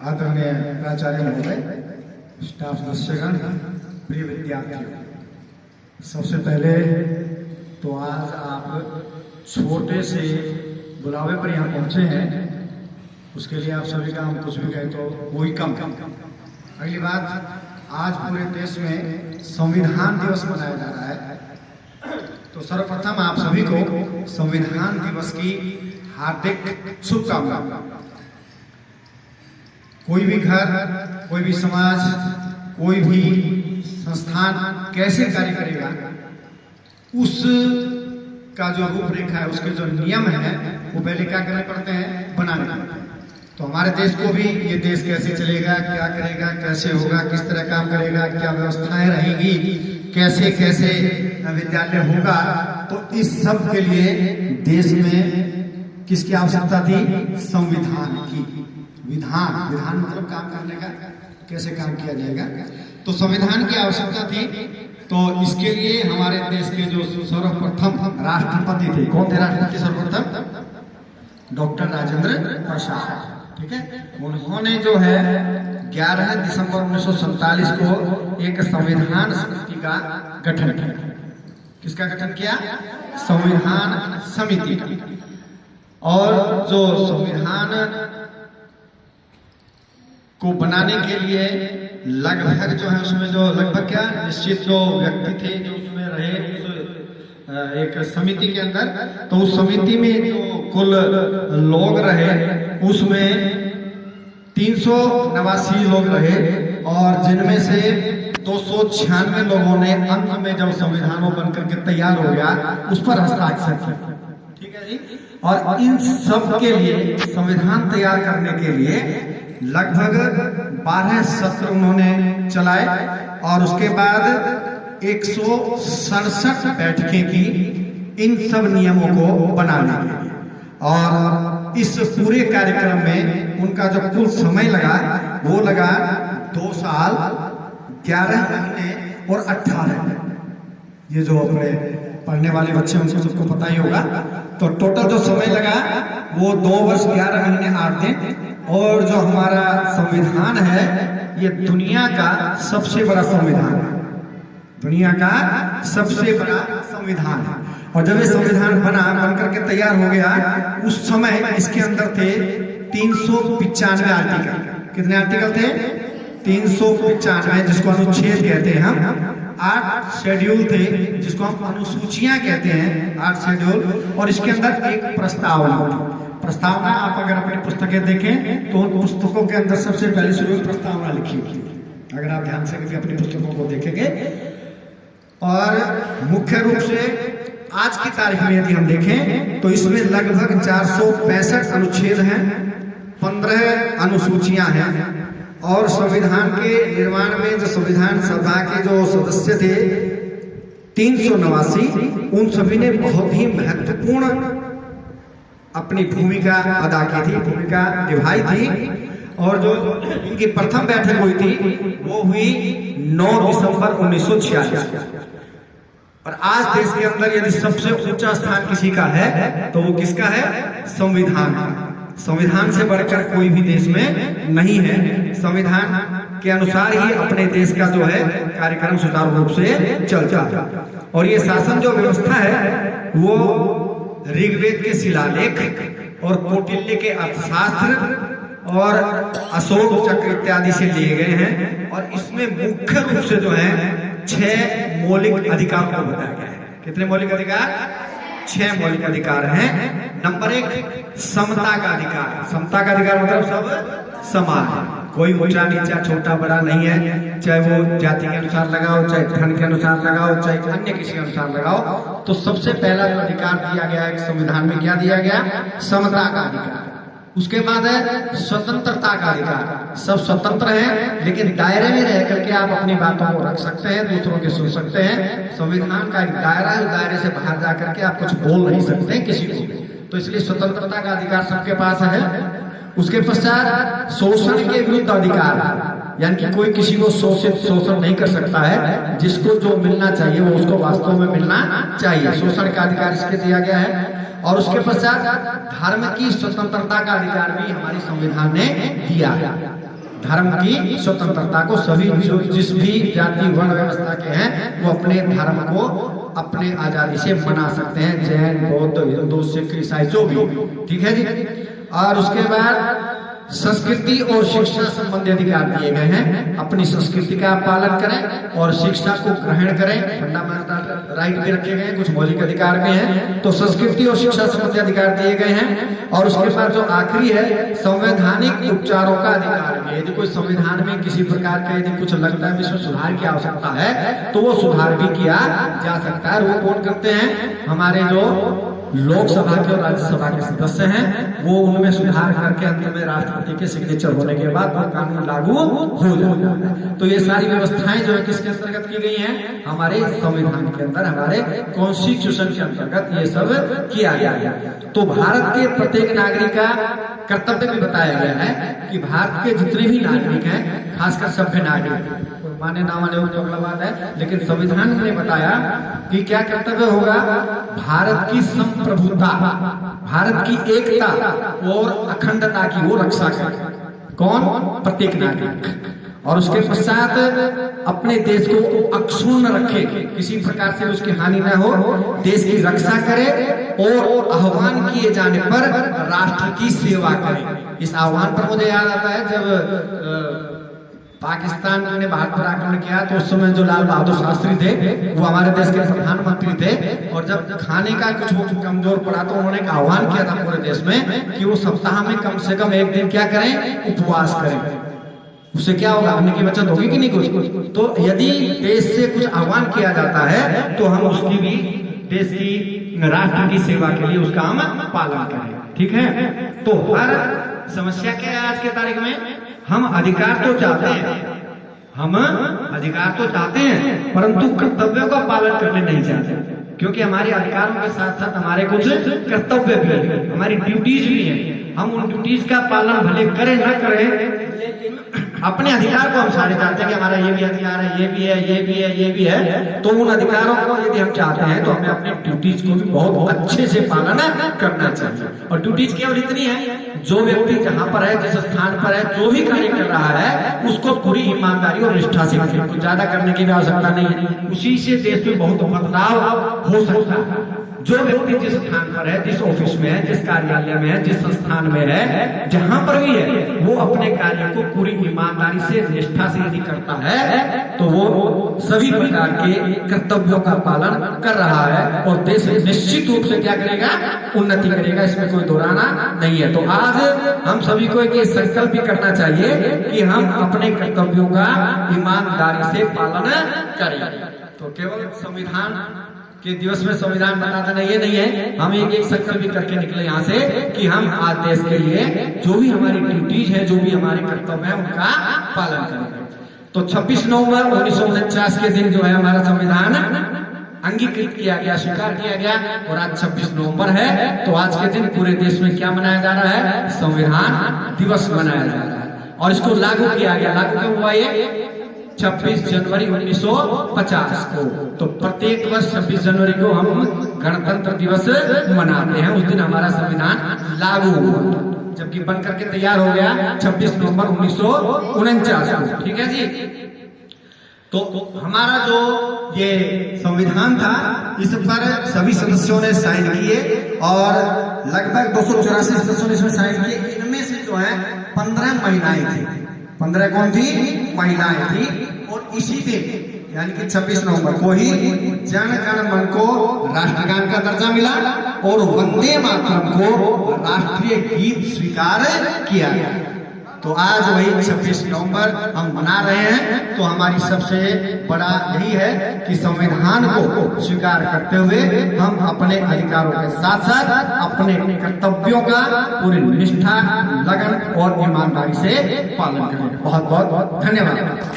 आदरणीय प्राचार्य महोदय, स्टाफ सदस्यगण, प्रिय विद्यार्थियों, सबसे पहले तो आज आप छोटे से बुलावे पर यहाँ पहुँचे हैं, उसके लिए आप सभी का हम कुछ भी कहें तो वही कम। अगली बात, आज पूरे देश में संविधान दिवस मनाया जा रहा है, तो सर्वप्रथम आप सभी को संविधान दिवस की हार्दिक शुभकामनाएं। कोई भी घर, कोई भी समाज, कोई भी संस्थान कैसे कार्य करेगा, उस का जो रूपरेखा है, उसके जो नियम है, वो पहले क्या करने पड़ते हैं, बनाने पड़ते हैं। तो हमारे देश को भी ये देश कैसे चलेगा, क्या करेगा, कैसे होगा, किस तरह काम करेगा, क्या व्यवस्थाएं रहेंगी, कैसे कैसे विद्यालय होगा, तो इस सब के लिए देश में किसकी आवश्यकता थी, संविधान की। विधान मतलब काम करने का, कैसे काम किया जाएगा, तो संविधान की आवश्यकता थी। तो इसके लिए हमारे देश के जो सर्वप्रथम राष्ट्रपति थे, कौन थे राष्ट्रपति सर्वप्रथम, डॉक्टर राजेंद्र प्रसाद, ठीक है। उन्होंने जो है 11 दिसंबर 1947 को एक संविधान समिति का गठन किया। किसका गठन किया, संविधान समिति का। और जो संविधान को बनाने के लिए लगभग जो है उसमें जो लगभग क्या निश्चित जो व्यक्ति थे जो उसमें रहे उस एक समिति के अंदर, तो उस समिति में जो कुल लोग रहे उसमें 389 लोग रहे, और जिनमें से 296 लोगों ने अंत में जब संविधान बनकर के तैयार हो गया उस पर हस्ताक्षर किया, ठीक है जी। और इन सब के लिए संविधान तैयार करने के लिए लगभग 12 सत्र उन्होंने चलाए, और उसके बाद 167 बैठकें की इन सब नियमों को बनाने के लिए। और इस पूरे कार्यक्रम में उनका जो कुल समय लगा वो लगा 2 साल 11 महीने और 18 दिन। ये जो अपने पढ़ने वाले बच्चे उनको सबको पता ही होगा। तो टोटल जो समय लगा वो 2 वर्ष 11 महीने 8 दिन। और जो हमारा संविधान है ये दुनिया का सबसे बड़ा संविधान है, दुनिया का सबसे बड़ा संविधान है। और जब ये संविधान बन करके तैयार हो गया, उस समय इसके अंदर थे 395 आर्टिकल। कितने आर्टिकल थे, 395, जिसको अनुच्छेद कहते हैं हम। 8 शेड्यूल थे जिसको हम अनुसूचियां कहते हैं, 8 शेड्यूल। और इसके अंदर एक प्रस्तावना। प्रस्तावना आप अगर अपनी पुस्तकें देखें तो उन पुस्तकों के अंदर सबसे पहले शुरू में प्रस्तावना लिखी होती है, अगर आप ध्यान से कभी अपनी पुस्तकों को देखेंगे। और मुख्य रूप से आज की तारीख में यदि हम देखें तो इसमें लगभग 465 अनुच्छेद हैं, 15 अनुसूचियां हैं। और संविधान के निर्माण में जो संविधान सभा के जो सदस्य थे 389, उन सभी ने बहुत ही महत्वपूर्ण अपनी भूमिका अदा की थी, भूमिका निभाई थी। और जो इनकी प्रथम बैठक हुई थी वो हुई 9 दिसंबर 1946। और आज देश के अंदर यदि सबसे ऊंचा स्थान किसी का है तो वो किसका है, संविधान का। संविधान से बढ़कर कोई भी देश में नहीं है। संविधान के अनुसार ही अपने देश का जो है कार्यक्रम सुचारू रूप से चलता है। और ये शासन जो व्यवस्था है वो ऋग्वेद के शिलालेख और कौटिल्य के अर्थशास्त्र और अशोक चक्र इत्यादि से लिए गए हैं। और इसमें मुख्य रूप से जो है 6 मौलिक अधिकार को बताया गया है। कितने मौलिक अधिकार, 6 मौलिक अधिकार हैं। नंबर 1 समता का अधिकार। समता का अधिकार मतलब सब समान है, कोई ऊंचा नीचा छोटा बड़ा नहीं है, चाहे वो जाति के अनुसार लगाओ, चाहे धन के अनुसार लगाओ, चाहे अन्य किसी के अनुसार लगाओ। तो सबसे पहला जो अधिकार दिया गया है संविधान में, क्या दिया गया, समता का अधिकार। उसके बाद है स्वतंत्रता का अधिकार। सब स्वतंत्र हैं लेकिन दायरे में रह करके आप अपनी बातों को रख सकते हैं, दूसरों के सुन सकते हैं। संविधान का एक दायरा है, दायरे से बाहर जा करके आप कुछ बोल नहीं सकते किसी को, तो इसलिए स्वतंत्रता का अधिकार सबके पास है। उसके पश्चात शोषण के विरुद्ध अधिकार, यानी कि कोई किसी को शोषण नहीं कर सकता है। जिसको जो मिलना चाहिए वो उसको वास्तव में मिलना चाहिए, शोषण का अधिकार इसके दिया गया है। और उसके पश्चात धर्म की स्वतंत्रता का अधिकार भी हमारी संविधान ने दिया है। धर्म की स्वतंत्रता को सभी जो जिस भी जाति वर्ण व्यवस्था के हैं वो अपने धर्म को अपने आजादी से मना सकते हैं, जैन बौद्ध हिंदू सिख ईसाई जो भी, ठीक है जी। और उसके बाद संस्कृति और शिक्षा संबंधी अधिकार दिए गए हैं। अपनी संस्कृति का पालन करें और शिक्षा को ग्रहण करें। फंडामेंटल राइट भी रखे गए हैं, कुछ मौलिक अधिकार भी हैं। तो संस्कृति और शिक्षा संबंधी अधिकार दिए गए हैं। और उसके बाद जो आखिरी है संवैधानिक उपचारों का अधिकार भी है। यदि कोई संविधान में किसी प्रकार का यदि कुछ लगता है इसमें सुधार की आवश्यकता है तो वो सुधार भी किया जा सकता है। वो कौन करते हैं? हमारे जो लोकसभा के और राज्यसभा के सदस्य हैं, वो उनमें सुधार करके अंत में राष्ट्रपति के सिग्नेचर होने के बाद वो कानून लागू हो जाता है। तो ये सारी व्यवस्थाएं जो है किसके अंतर्गत की गई हैं? हमारे संविधान के अंदर, हमारे कॉन्स्टिट्यूशन के अंतर्गत ये सब किया गया है। तो भारत के प्रत्येक नागरिक का कर्तव्य भी बताया गया है कि भारत के जितने भी नागरिक हैं, खासकर सभ्य नागरिक, माने ना माने वो अगला बात है, लेकिन संविधान ने बताया कि क्या कर्तव्य होगा? भारत की संप्रभुता, भारत की एकता और अखंडता की वो रक्षा करे। कौन? प्रत्येक नागरिक। और उसके पश्चात अपने देश को अक्षुण्ण रखे, किसी प्रकार से उसकी हानि न हो, देश की रक्षा करे और आह्वान किए जाने पर राष्ट्र की सेवा करे। इस आह्वान पर मुझे याद आता है जब पाकिस्तान ने भारत पर आक्रमण किया तो उस समय जो लाल बहादुर शास्त्री थे वो हमारे देश के प्रधानमंत्री थे। और जब खाने का कुछ वो कमजोर पड़ा तो उन्होंने आह्वान किया था पूरे देश में कि वो सप्ताह में कम से कम एक दिन क्या करें? उपवास करें। उससे क्या होगा? अन्न की बचत होगी कि नहीं कुछ? तो यदि देश से कुछ आह्वान किया जाता है तो हम उसकी भी, देश की, राष्ट्र की सेवा के लिए उसका हम पालन करें, ठीक है। तो हर समस्या क्या है आज के तारीख में? हम अधिकार तो चाहते हैं, हम अधिकार तो चाहते हैं, परंतु कर्तव्यों का पालन करने नहीं चाहते, क्योंकि हमारे अधिकारों के साथ साथ हमारे कुछ कर्तव्य भी हैं, हमारी ड्यूटीज भी हैं। हम उन ड्यूटीज का पालन भले करें न करें, लेकिन अपने अधिकार को हम सारे चाहते हैं कि हमारा ये भी अधिकार है, ये भी है, ये भी है, ये भी है। तो उन अधिकारों को यदि हम चाहते हैं तो हमें अपने ड्यूटीज को भी बहुत अच्छे से पालन करना चाहिए। और ड्यूटीज केवल इतनी है, जो व्यक्ति जहाँ पर है, जिस स्थान पर है, जो भी कार्य कर रहा है उसको पूरी ईमानदारी और निष्ठा से करे। कुछ ज्यादा करने की आवश्यकता नहीं है। उसी से देश में बहुत बदलाव हो सकता है। जो व्यक्ति जिस स्थान पर है, जिस ऑफिस में है, जिस कार्यालय में है, जिस संस्थान में है, जहां पर भी है, वो अपने कार्य को पूरी ईमानदारी से, निष्ठा से यदि करता है तो वो सभी प्रकार के कर्तव्यों का पालन कर रहा है और देश निश्चित रूप से क्या करेगा? उन्नति करेगा। इसमें कोई दोहराना नहीं है। तो आज हम सभी को एक संकल्प भी करना चाहिए कि हम अपने कर्तव्यों का ईमानदारी से पालन करें। तो केवल संविधान के दिवस में संविधान बना देना ये नहीं है, हम एक संकल्प भी करके निकले यहाँ से कि हम आज देश के लिए जो भी हमारी ड्यूटीज है, जो भी हमारे कर्तव्य है, उनका पालन करेंगे। तो 26 नवंबर 1949 के दिन जो है हमारा संविधान अंगीकृत किया गया, स्वीकार किया गया और आज 26 नवंबर है। तो आज के दिन पूरे देश में क्या मनाया जा रहा है? संविधान दिवस मनाया जा रहा है। और इसको लागू किया गया। लागू क्यों हुआ? ये 26 जनवरी 1950 को। तो प्रत्येक वर्ष 26 जनवरी को हम गणतंत्र दिवस मनाते हैं। उस दिन हमारा संविधान लागू हुआ, जबकि बनकर के तैयार हो गया 26 नवंबर 1949 को, ठीक है जी। तो हमारा जो ये संविधान था, इस पर सभी सदस्यों ने साइन किए और लगभग 284 सदस्यों ने इसमें साइन किए। इनमें से जो है 15 महिलाएं थी। 15 कौन थी? महिलाएं थी। और इसी दिन यानी कि 26 नवंबर को ही जन गण मन को राष्ट्रगान का दर्जा मिला और वंदे मातरम को राष्ट्रीय गीत स्वीकार किया गया। तो आज वही 26 नवंबर हम मना रहे हैं। तो हमारी सबसे बड़ा यही है कि संविधान को स्वीकार करते हुए हम अपने अधिकारों के साथ साथ अपने कर्तव्यों का पूरी निष्ठा, लगन और ईमानदारी से पालन करें। बहुत बहुत धन्यवाद।